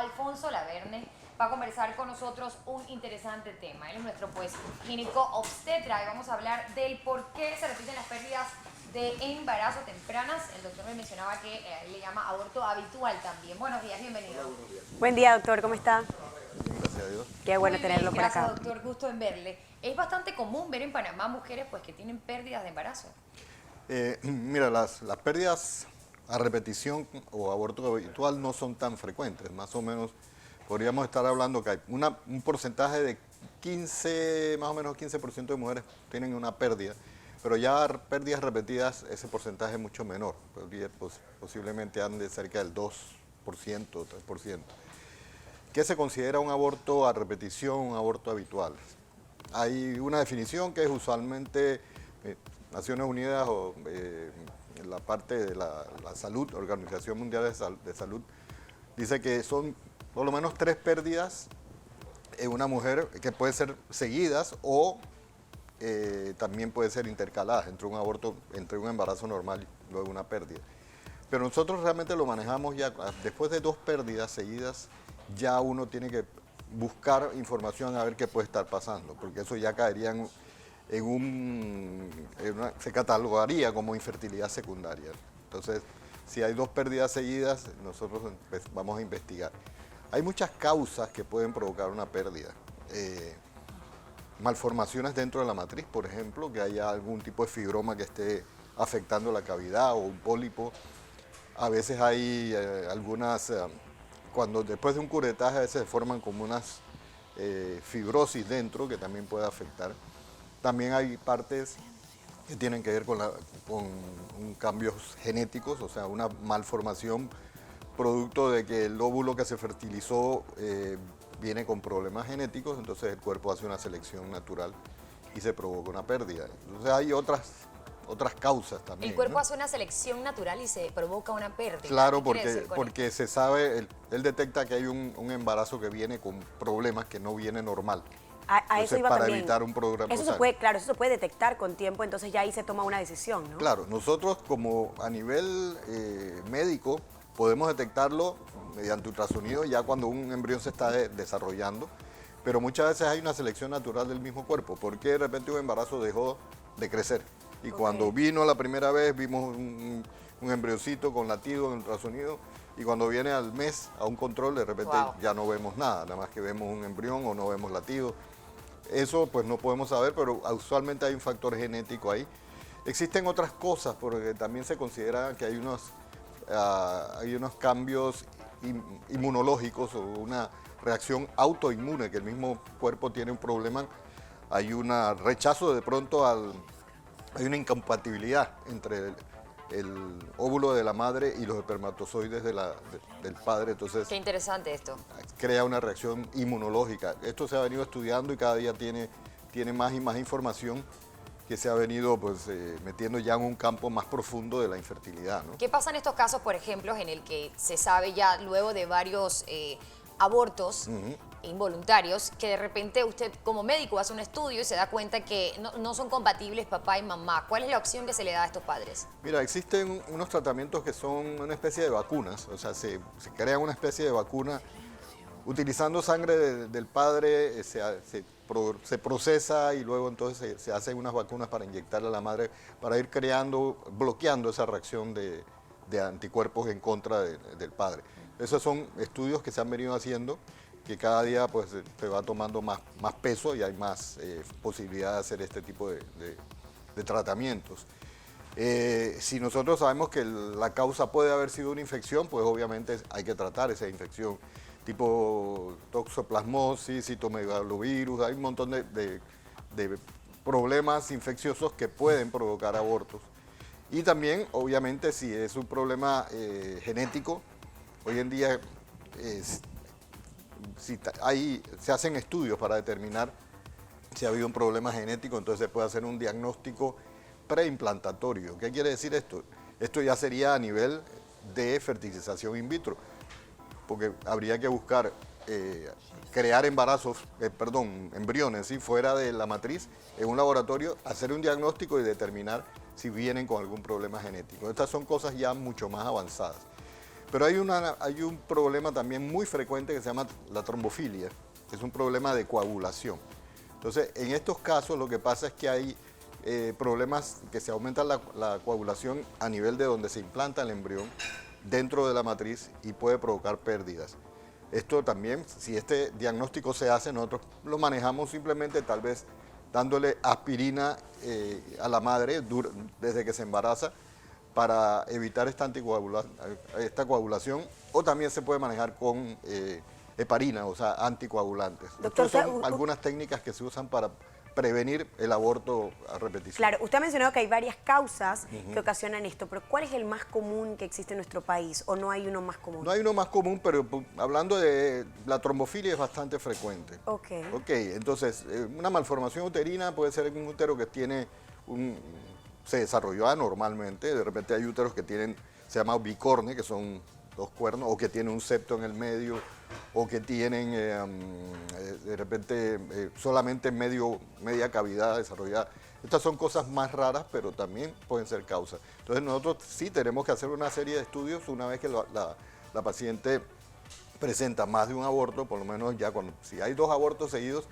Alfonso Laverne va a conversar con nosotros un interesante tema. Él es nuestro gineco obstetra y vamos a hablar del por qué se repiten las pérdidas de embarazo tempranas. El doctor me mencionaba que le llama aborto habitual también. Buenos días, bienvenido. Buenos días. Buen día, doctor, ¿cómo está? Gracias a Dios. Qué bueno Muy bien, tenerlo por acá. gracias, doctor, gusto en verle. Es bastante común ver en Panamá mujeres pues que tienen pérdidas de embarazo. Mira, las pérdidas a repetición o aborto habitual no son tan frecuentes. Más o menos podríamos estar hablando que hay un porcentaje de 15, más o menos 15% de mujeres tienen una pérdida, pero ya pérdidas repetidas ese porcentaje es mucho menor. Posiblemente ande cerca del 2% o 3%. ¿Qué se considera un aborto a repetición, un aborto habitual? Hay una definición que es usualmente Naciones Unidas o la parte de la salud, Organización Mundial de Salud, dice que son por lo menos 3 pérdidas en una mujer que pueden ser seguidas o también pueden ser intercaladas entre un aborto, entre un embarazo normal y luego una pérdida. Pero nosotros realmente lo manejamos ya, después de 2 pérdidas seguidas, ya uno tiene que buscar información a ver qué puede estar pasando, porque eso ya caería se catalogaría como infertilidad secundaria. Entonces, si hay 2 pérdidas seguidas, nosotros vamos a investigar. Hay muchas causas que pueden provocar una pérdida. Malformaciones dentro de la matriz, por ejemplo, que haya algún tipo de fibroma que esté afectando la cavidad o un pólipo. A veces hay algunas, cuando después de un curetaje a veces se forman como unas fibrosis dentro que también puede afectar. También hay partes que tienen que ver con cambios genéticos, o sea, una malformación producto de que el óvulo que se fertilizó viene con problemas genéticos, entonces el cuerpo hace una selección natural y se provoca una pérdida. Entonces hay otras causas también. El cuerpo ¿no? hace una selección natural y se provoca una pérdida. Claro, ¿Qué quiere decir con porque se sabe, él detecta que hay un embarazo que viene con problemas que no viene normal. A Entonces, eso iba para también. evitar un programa. Eso se puede, claro, eso se puede detectar con tiempo, entonces ya ahí se toma una decisión, ¿no? Claro, nosotros como a nivel médico podemos detectarlo mediante ultrasonido ya cuando un embrión se está desarrollando, pero muchas veces hay una selección natural del mismo cuerpo, porque de repente un embarazo dejó de crecer. Y cuando vino la primera vez vimos un embrioncito con latido en ultrasonido, y cuando viene al mes a un control de repente ya no vemos nada más que vemos un embrión o no vemos latido. Eso pues no podemos saber, pero usualmente hay un factor genético ahí. Existen otras cosas, porque también se considera que hay unos cambios inmunológicos o una reacción autoinmune, que el mismo cuerpo tiene un problema. Hay un rechazo de pronto hay una incompatibilidad entre el óvulo de la madre y los espermatozoides del padre, entonces Qué interesante esto. crea una reacción inmunológica. Esto se ha venido estudiando y cada día tiene más y más información que se ha venido pues, metiendo ya en un campo más profundo de la infertilidad, ¿no? ¿Qué pasa en estos casos, por ejemplo, en el que se sabe ya luego de varios abortos involuntarios, que de repente usted como médico hace un estudio y se da cuenta que no son compatibles papá y mamá? ¿Cuál es la opción que se le da a estos padres? Mira, existen unos tratamientos que son una especie de vacunas, o sea, se crea una especie de vacuna utilizando sangre del padre, se procesa y luego entonces se hacen unas vacunas para inyectarle a la madre para ir bloqueando esa reacción de anticuerpos en contra del padre. Esos son estudios que se han venido haciendo, que cada día pues se va tomando más peso y hay más posibilidad de hacer este tipo de tratamientos. Si nosotros sabemos que la causa puede haber sido una infección, pues obviamente hay que tratar esa infección, tipo toxoplasmosis, citomegalovirus, hay un montón de problemas infecciosos que pueden provocar abortos. Y también, obviamente, si es un problema genético, hoy en día se hacen estudios para determinar si ha habido un problema genético, entonces se puede hacer un diagnóstico preimplantario. ¿Qué quiere decir esto? Esto ya sería a nivel de fertilización in vitro, porque habría que buscar crear embriones, ¿sí? Fuera de la matriz, en un laboratorio, hacer un diagnóstico y determinar si vienen con algún problema genético. Estas son cosas ya mucho más avanzadas. Pero hay un problema también muy frecuente que se llama la trombofilia, que es un problema de coagulación. Entonces, en estos casos lo que pasa es que hay problemas que se aumenta la coagulación a nivel de donde se implanta el embrión dentro de la matriz y puede provocar pérdidas. Esto también, si este diagnóstico se hace, nosotros lo manejamos simplemente tal vez dándole aspirina a la madre desde que se embaraza para evitar esta coagulación, o también se puede manejar con heparina, o sea, anticoagulantes. Doctor, Estas son algunas técnicas que se usan para prevenir el aborto a repetición. Claro, usted ha mencionado que hay varias causas que ocasionan esto, pero ¿cuál es el más común que existe en nuestro país o no hay uno más común? No hay uno más común, pero hablando de la trombofilia es bastante frecuente. Ok. Ok, entonces una malformación uterina puede ser un útero que tiene se desarrolló anormalmente, de repente hay úteros que tienen, se llama bicorne, que son dos cuernos, o que tienen un septo en el medio, o que tienen de repente solamente media cavidad desarrollada. Estas son cosas más raras, pero también pueden ser causas. Entonces nosotros sí tenemos que hacer una serie de estudios una vez que la paciente presenta más de un aborto, por lo menos ya si hay 2 abortos seguidos,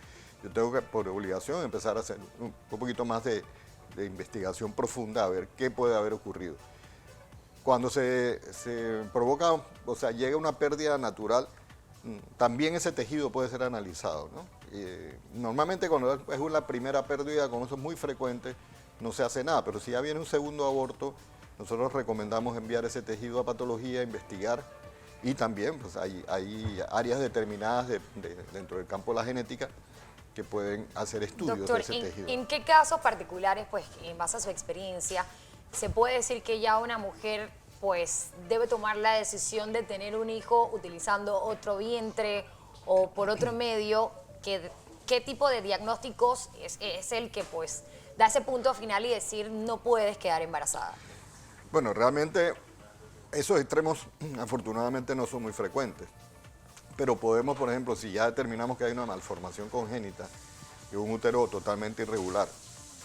yo tengo que por obligación empezar a hacer un poquito más de investigación profunda a ver qué puede haber ocurrido. Cuando se provoca, o sea, llega una pérdida natural, también ese tejido puede ser analizado, ¿no? Normalmente cuando es una primera pérdida, como eso es muy frecuente, no se hace nada, pero si ya viene un segundo aborto, nosotros recomendamos enviar ese tejido a patología, investigar, y también pues, hay áreas determinadas dentro del campo de la genética que pueden hacer estudios Doctor, de ese tejido. ¿en qué casos particulares, pues, en base a su experiencia, se puede decir que ya una mujer pues debe tomar la decisión de tener un hijo utilizando otro vientre o por otro medio? ¿Qué tipo de diagnósticos es el que pues da ese punto final y decir no puedes quedar embarazada? Bueno, realmente esos extremos afortunadamente no son muy frecuentes, pero podemos, por ejemplo, si ya determinamos que hay una malformación congénita, que es un útero totalmente irregular,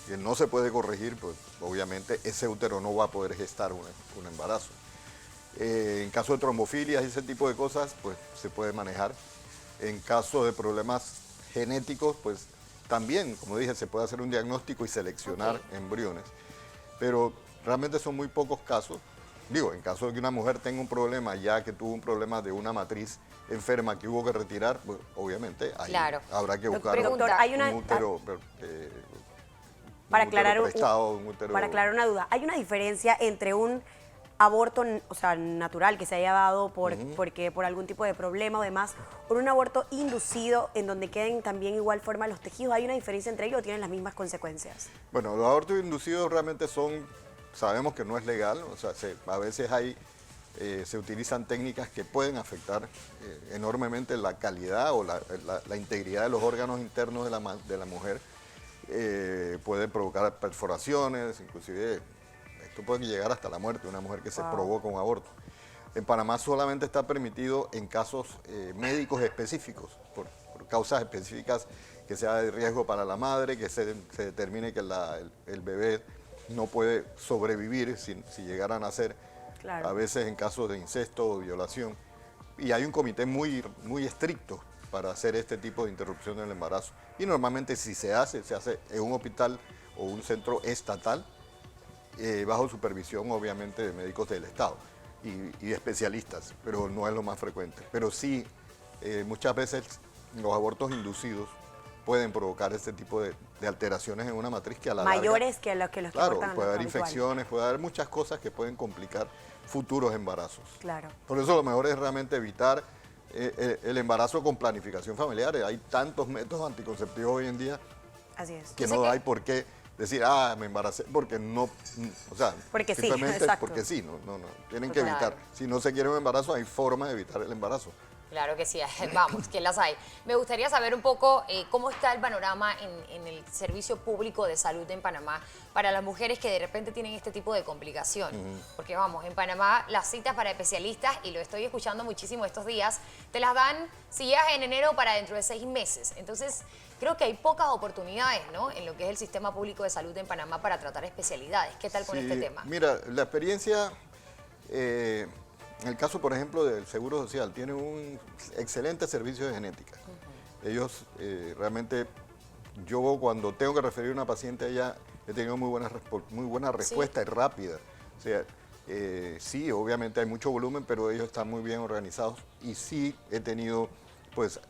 que no se puede corregir, pues obviamente ese útero no va a poder gestar un embarazo. En caso de trombofilias y ese tipo de cosas, pues se puede manejar. En caso de problemas genéticos, pues también, como dije, se puede hacer un diagnóstico y seleccionar embriones. Pero realmente son muy pocos casos. Digo, en caso de que una mujer tenga un problema, ya que tuvo un problema de una matriz enferma que hubo que retirar, pues obviamente ahí habrá que buscar Doctor, hay un útero para aclarar una duda, ¿hay una diferencia entre un aborto, o sea, natural que se haya dado porque por algún tipo de problema o demás, o un aborto inducido en donde queden también igual forma los tejidos? ¿Hay una diferencia entre ellos o tienen las mismas consecuencias? Bueno, los abortos inducidos realmente sabemos que no es legal, o sea, a veces se utilizan técnicas que pueden afectar enormemente la calidad o la integridad de los órganos internos de la mujer. Puede provocar perforaciones, inclusive esto puede llegar hasta la muerte de una mujer que se provoca un aborto. En Panamá solamente está permitido en casos médicos específicos, por causas específicas que sea de riesgo para la madre, que se determine que el bebé no puede sobrevivir si llegara a nacer, a veces en casos de incesto o violación. Y hay un comité muy estricto para hacer este tipo de interrupción del embarazo. Y normalmente si se hace en un hospital o un centro estatal, bajo supervisión obviamente de médicos del Estado y especialistas, pero no es lo más frecuente. Pero sí, muchas veces los abortos inducidos pueden provocar este tipo de alteraciones en una matriz que a la mayores larga, que los que claro, puede haber infecciones, puede haber muchas cosas que pueden complicar futuros embarazos. Claro. Por eso lo mejor es realmente evitar el embarazo con planificación familiar. Hay tantos métodos anticonceptivos hoy en día. Así es. Que no hay por qué decir, me embaracé, porque no, o sea, porque simplemente sí, porque sí, no, tienen que evitar. Si no se quiere un embarazo, hay forma de evitar el embarazo. Claro que sí, vamos, que las hay. Me gustaría saber un poco cómo está el panorama en el servicio público de salud en Panamá para las mujeres que de repente tienen este tipo de complicación. Porque vamos, en Panamá las citas para especialistas, y lo estoy escuchando muchísimo estos días, te las dan si llegas en enero para dentro de 6 meses. Entonces, creo que hay pocas oportunidades, ¿no?, en lo que es el sistema público de salud en Panamá para tratar especialidades. ¿Qué tal con este tema? Mira, la experiencia En el caso, por ejemplo, del Seguro Social, tiene un excelente servicio de genética. Ellos realmente, yo cuando tengo que referir a una paciente a ella, he tenido muy buena respuesta y rápida. O sea, sí, obviamente hay mucho volumen, pero ellos están muy bien organizados y sí he tenido pues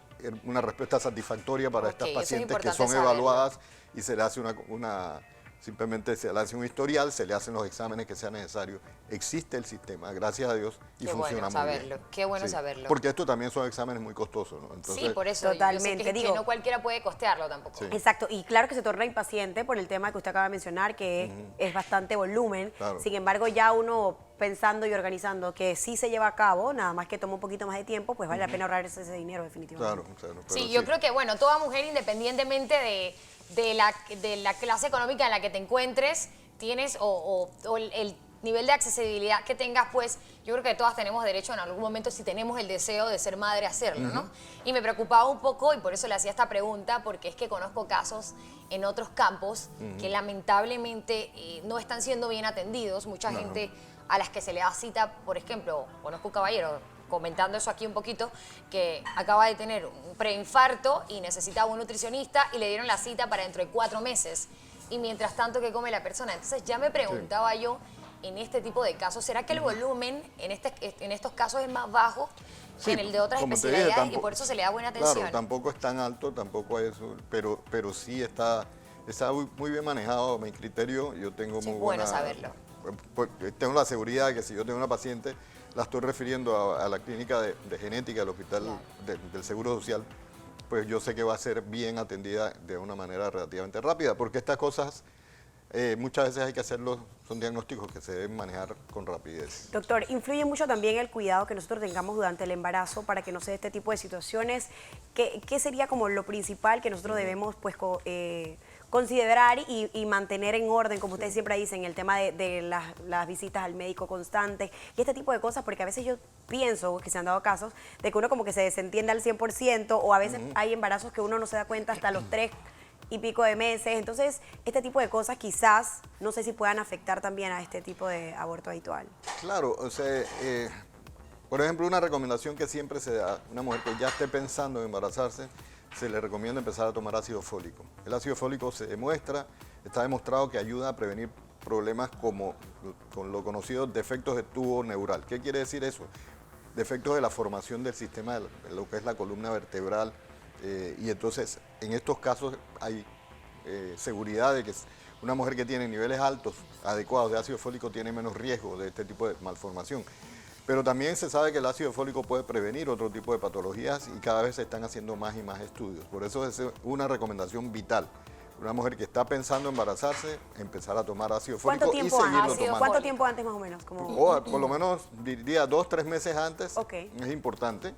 una respuesta satisfactoria para estas pacientes que son evaluadas y se le hace simplemente se le hace un historial, se le hacen los exámenes que sea necesario. Existe el sistema, gracias a Dios, y funciona muy bien. Qué bueno saberlo. Porque estos también son exámenes muy costosos, ¿no? Entonces, sí, por eso. Totalmente. Yo sé que no cualquiera puede costearlo tampoco. Sí. Exacto, y claro que se torna impaciente por el tema que usted acaba de mencionar, que es bastante volumen. Claro. Sin embargo, ya uno pensando y organizando que sí se lleva a cabo, nada más que toma un poquito más de tiempo, pues vale la pena ahorrarse ese dinero definitivamente. Claro. Sí, yo creo que, bueno, toda mujer, independientemente de la clase económica en la que te encuentres, tienes o el nivel de accesibilidad que tengas, pues yo creo que todas tenemos derecho en algún momento, si tenemos el deseo de ser madre, a hacerlo, ¿no? Y me preocupaba un poco, y por eso le hacía esta pregunta, porque es que conozco casos en otros campos que lamentablemente no están siendo bien atendidos. Mucha gente a las que se le da cita, por ejemplo, conozco un caballero, comentando eso aquí un poquito, que acaba de tener un preinfarto y necesitaba un nutricionista y le dieron la cita para dentro de 4 meses. Y mientras tanto, ¿qué come la persona? Entonces ya me preguntaba yo, en este tipo de casos, ¿será que el volumen en estos casos es más bajo que en el de otras especialidades y por eso se le da buena atención? Claro, tampoco es tan alto, tampoco es eso, pero sí está muy bien manejado a mi criterio. Yo tengo muy buena... bueno saberlo. Tengo la seguridad de que si yo tengo una paciente, la estoy refiriendo a la clínica de genética del hospital del Seguro Social, pues yo sé que va a ser bien atendida de una manera relativamente rápida, porque estas cosas muchas veces hay que hacerlos, son diagnósticos que se deben manejar con rapidez. Doctor, influye mucho también el cuidado que nosotros tengamos durante el embarazo para que no se dé este tipo de situaciones. ¿Qué sería como lo principal que nosotros debemos pues considerar y mantener en orden, como ustedes siempre dicen, el tema de las visitas al médico constantes y este tipo de cosas? Porque a veces yo pienso que se han dado casos de que uno como que se desentiende al 100% o a veces hay embarazos que uno no se da cuenta hasta los 3 y pico de meses. Entonces, este tipo de cosas quizás, no sé si puedan afectar también a este tipo de aborto habitual. Claro, o sea, por ejemplo, una recomendación que siempre se da a una mujer que ya esté pensando en embarazarse, se le recomienda empezar a tomar ácido fólico. El ácido fólico está demostrado que ayuda a prevenir problemas como con lo conocido defectos de tubo neural. ¿Qué quiere decir eso? Defectos de la formación del sistema, de lo que es la columna vertebral. Y entonces, en estos casos hay seguridad de que una mujer que tiene niveles altos, adecuados de ácido fólico, tiene menos riesgo de este tipo de malformación. Pero también se sabe que el ácido fólico puede prevenir otro tipo de patologías y cada vez se están haciendo más y más estudios. Por eso es una recomendación vital. Una mujer que está pensando embarazarse, empezar a tomar ácido fólico y seguirlo tomando. ¿Cuánto tiempo antes más o menos? Por lo menos, diría 2-3 meses antes, es importante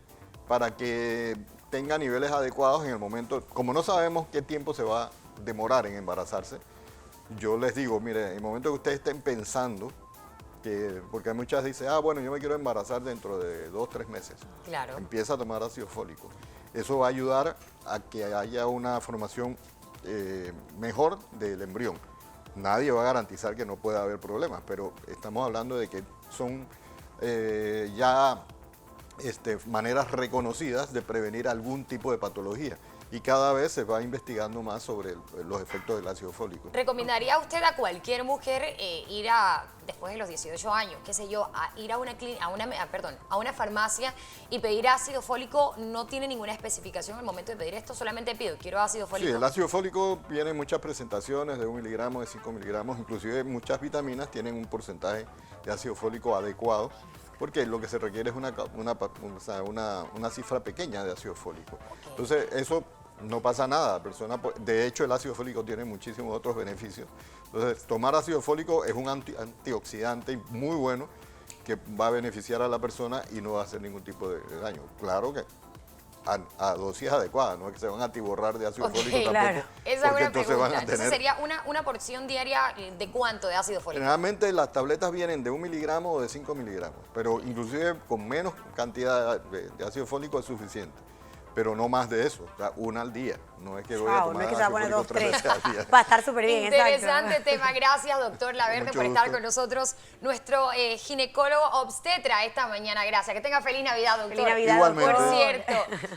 para que tenga niveles adecuados en el momento. Como no sabemos qué tiempo se va a demorar en embarazarse, yo les digo, mire, en el momento que ustedes estén pensando, porque muchas dicen, bueno, yo me quiero embarazar dentro de 2-3 meses. Claro. Empieza a tomar ácido fólico. Eso va a ayudar a que haya una formación mejor del embrión. Nadie va a garantizar que no pueda haber problemas, pero estamos hablando de que son ya maneras reconocidas de prevenir algún tipo de patología. Y cada vez se va investigando más sobre los efectos del ácido fólico. ¿Recomendaría usted a cualquier mujer ir después de los 18 años, qué sé yo, a ir a una farmacia y pedir ácido fólico? ¿No tiene ninguna especificación al momento de pedir esto? Solamente pido, quiero ácido fólico. Sí, el ácido fólico viene en muchas presentaciones de 1 miligramo, de 5 miligramos, inclusive muchas vitaminas tienen un porcentaje de ácido fólico adecuado, porque lo que se requiere es una cifra pequeña de ácido fólico. Entonces, eso no pasa nada. De hecho, el ácido fólico tiene muchísimos otros beneficios. Entonces, tomar ácido fólico es un antioxidante muy bueno que va a beneficiar a la persona y no va a hacer ningún tipo de daño. Claro que a dosis adecuadas, no es que se van a atiborrar de ácido fólico tampoco. Claro. Esa es buena pregunta. Entonces sería una porción diaria ¿de cuánto de ácido fólico? Generalmente las tabletas vienen de 1 miligramo o de 5 miligramos, pero inclusive con menos cantidad de ácido fólico es suficiente. pero no más de eso, o sea, una al día. No es que voy a tomar No es que se va a poner ácido 2, fólico 3 3. veces al día. Va a estar súper bien, Interesante exacto. tema. Gracias, doctor Laverde, Mucho por estar gusto. con nosotros. Nuestro ginecólogo obstetra esta mañana. Gracias. Que tenga feliz Navidad, doctor. Feliz Navidad, Igualmente. Por doctor. cierto.